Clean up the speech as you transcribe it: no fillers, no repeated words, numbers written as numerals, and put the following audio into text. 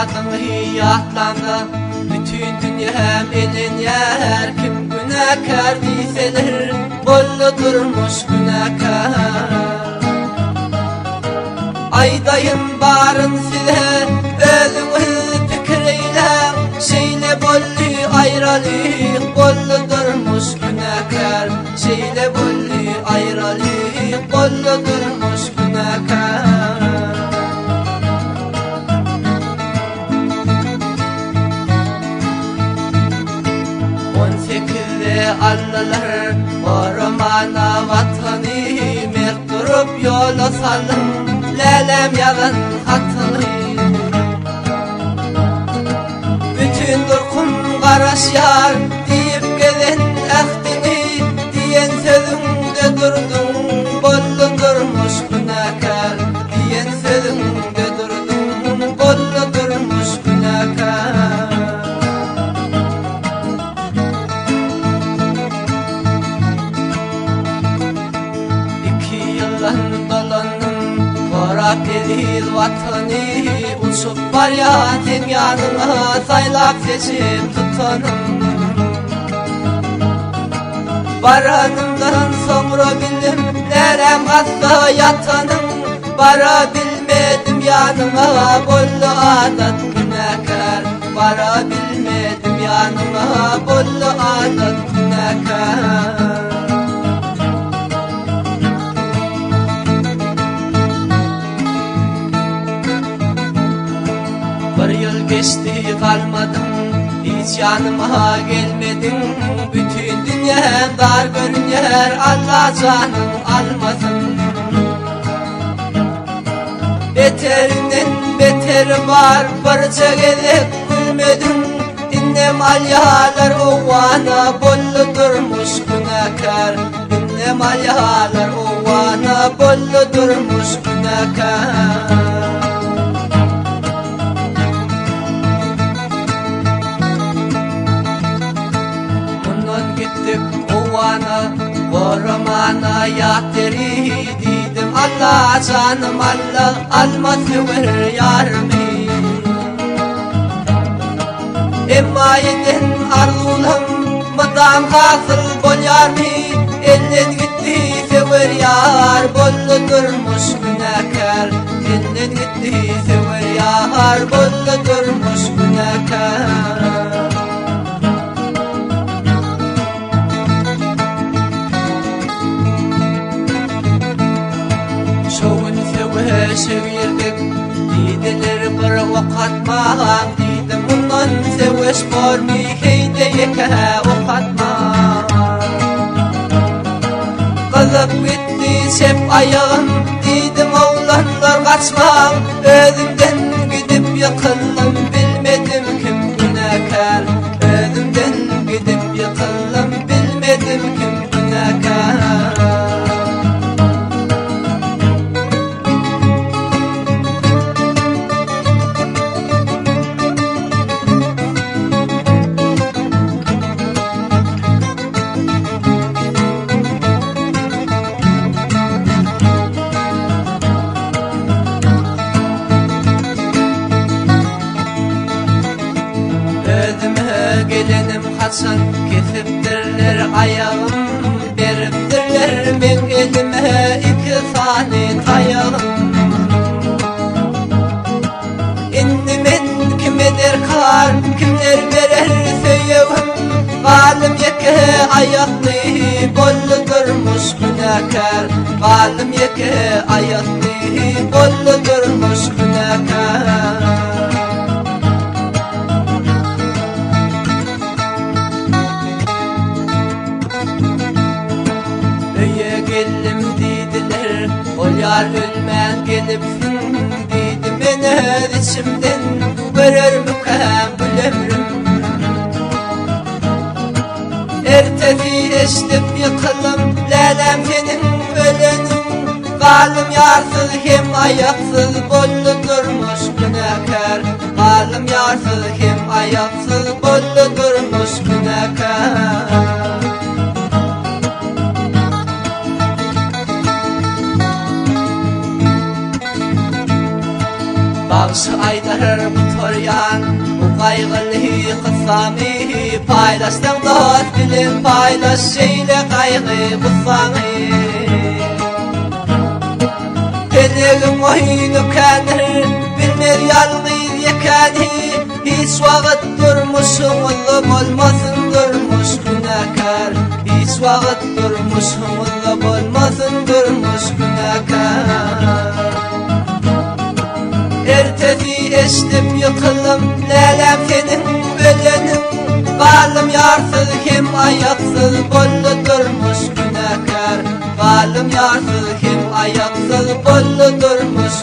adını yatlandı. Bütün dünyam elin yer, kim günahkar deyseler, bollu durmuş günahkar. Aydayım barın size, özünü fikreyle, şeyle bollu ayrılık, bollu durmuş günahkar. Şeyle bollu ayrılık, bollu durmuş günahkar. 18'de allalar ormana vatanı, mert durup yola saldım lelem yalan hatını. Bütün durkum karaş yar deyip gelen ahdini, diyen sözümde durdum, bollu durmuş günahkar. Diyen sözümde durdum, bollu durmuş günahkar. 2 yıldan dolandım Orap edil vatanı, uçup var ya ten yanına, saylap seçip tutanım. Varanımdan sonra bildim nerem hasta yatanım. Vara bilmedim yanıma, bollu adat günahkar. Vara bilmedim yanıma, bollu adat günahkar. Bir yıl geçti kalmadım, hiç yanıma gelmedin. Bütün dünya dar görünür, Allah canım almasın. Beterinden beteri var, barca gelip gülmedin. Dinlem alyalar ovana, bollu durmuş günahkar. Dinlem alyalar ovana, bollu durmuş günahkar. Ovana, ormana yateri dedim, Allah canım Allah, almasıver yarımı. Emmayeden arzulam mıdan hasıl bolyar mı? Elden gitti sever yar, bollu durmuş günahkar. Elden gitti sever yar, bollu durmuş günahkar. Sevirdik dediler bir okatmam, dedim bundan seviş var mı, heyde yeke okatmam. Kılıp gitti sep ayağım, dedim oğlanlar kaçmam. Özümden gidip yıkıldım, bilmedim kim günahkar. Özümden gidip yıkıldım, bilmedim kim günahkar. Gelenim Hasan, kesiptirler ayağım, beriptirler men elime 2 tane tayağım. Endi men kime der kar, kimler verer söyevim. Balım yeke ayaklı, bollu durmuş günahkar. Balım yeke ayaklı, bollu durmuş günahkar. Geldim dediler, o yar ölmen gelipsin, dedim en içimden, verir mükemmel ömrüm. Ertesi eşlip yıkılım, lelem senin ölenin. Kalım yarsız hem ayaksız, bollu durmuş günahkar. Kalım yarsız hem ayaksız, bollu durmuş günahkar. Ağzı aydarır bu toryan, bu kaygılı kısami. Paylaştan dost bilin, paylaş şeyle kaygı bu sani. Benim oyunu kendir, bilmir yalnız yekani. Hiç vakit durmuşum, oğlum olmasın durmuş günahkar. Hiç vakit durmuşum, oğlum olmasın durmuş günahkar. Ertesi eştim yıkılım, lelem senin ölenin. Balım yarsız hem ayaksız, bollu durmuş günahkar. Balım yarsız hem ayaksız, bollu durmuş